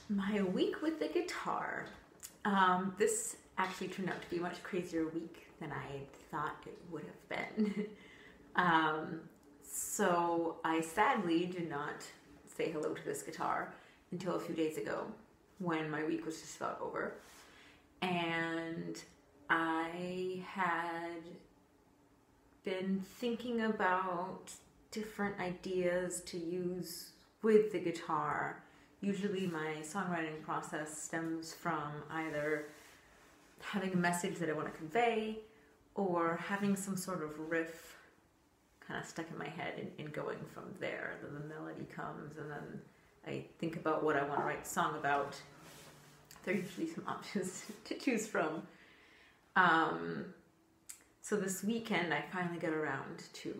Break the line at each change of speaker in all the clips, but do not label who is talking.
My week with the guitar. This actually turned out to be a much crazier week than I thought it would have been. So I sadly did not say hello to this guitar until a few days ago when my week was just about over. And I had been thinking about different ideas to use with the guitar. Usually my songwriting process stems from either having a message that I want to convey or having some sort of riff kind of stuck in my head and going from there. Then the melody comes and then I think about what I want to write a song about. There are usually some options to choose from. So this weekend I finally got around to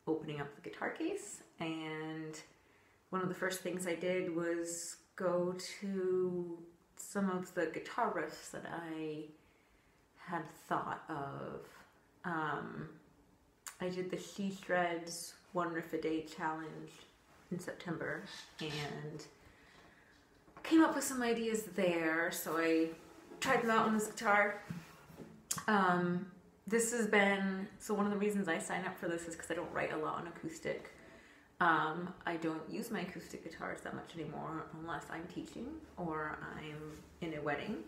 opening up the guitar case, and one of the first things I did was go to some of the guitar riffs that I had thought of. I did the She Shreds One Riff a Day challenge in September and came up with some ideas there, so I tried them out on this guitar. This has been, so one of the reasons I signed up for this is because I don't write a lot on acoustic. I don't use my acoustic guitars that much anymore unless I'm teaching or I'm in a wedding.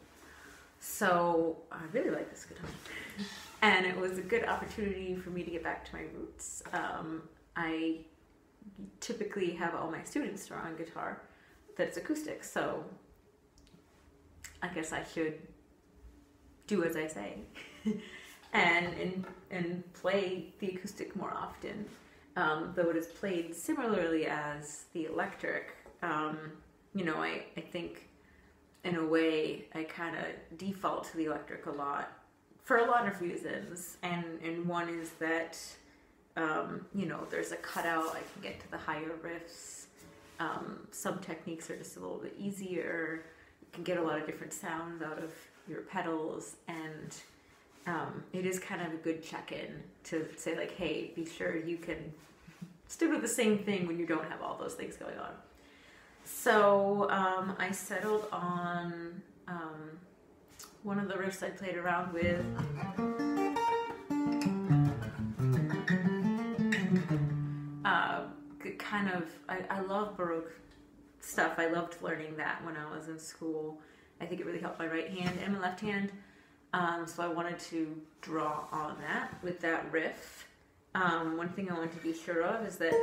So I really like this guitar. And it was a good opportunity for me to get back to my roots. I typically have all my students draw on guitar that's acoustic, so I guess I should do as I say and play the acoustic more often. Though it is played similarly as the electric, you know, I think in a way I kind of default to the electric a lot for a lot of reasons, and one is that you know, there's a cutout, I can get to the higher riffs. Some techniques are just a little bit easier. You can get a lot of different sounds out of your pedals, and it is kind of a good check-in to say like, hey, be sure you can still do the same thing when you don't have all those things going on. So I settled on one of the riffs I played around with. I love Baroque stuff. I loved learning that when I was in school. I think it really helped my right hand and my left hand. So I wanted to draw on that with that riff. One thing I want to be sure of is that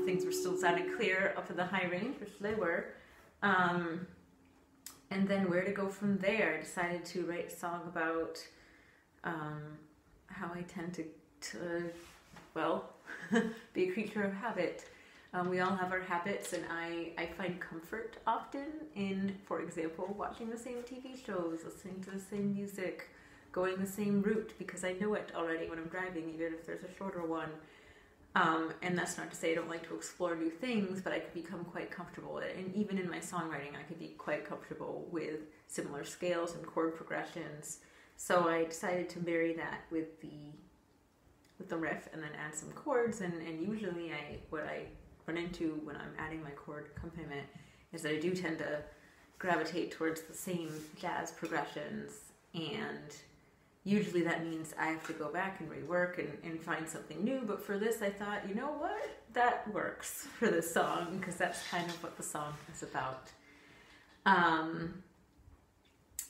things were still sounding clear up to the high range, which they were. And then where to go from there. I decided to write a song about how I tend to well, be a creature of habit. We all have our habits, and I find comfort often in, for example, watching the same TV shows, listening to the same music, going the same route because I know it already when I'm driving, even if there's a shorter one. And that's not to say I don't like to explore new things, but I could become quite comfortable, and even in my songwriting I could be quite comfortable with similar scales and chord progressions. So I decided to marry that with the riff and then add some chords, and usually what I run into when I'm adding my chord accompaniment is that I do tend to gravitate towards the same jazz progressions, and usually that means I have to go back and rework and find something new. But for this I thought, you know what, that works for this song because that's kind of what the song is about.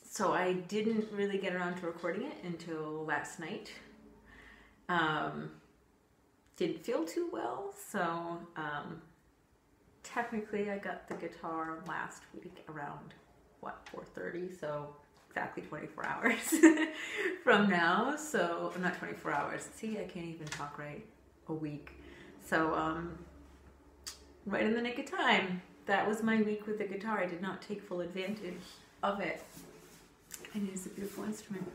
So I didn't really get around to recording it until last night. Didn't feel too well, so technically I got the guitar last week around, what, 4:30, so exactly 24 hours from now. So, not 24 hours, see, I can't even talk right, a week. So, right in the nick of time. That was my week with the guitar. I did not take full advantage of it. And it is a beautiful instrument.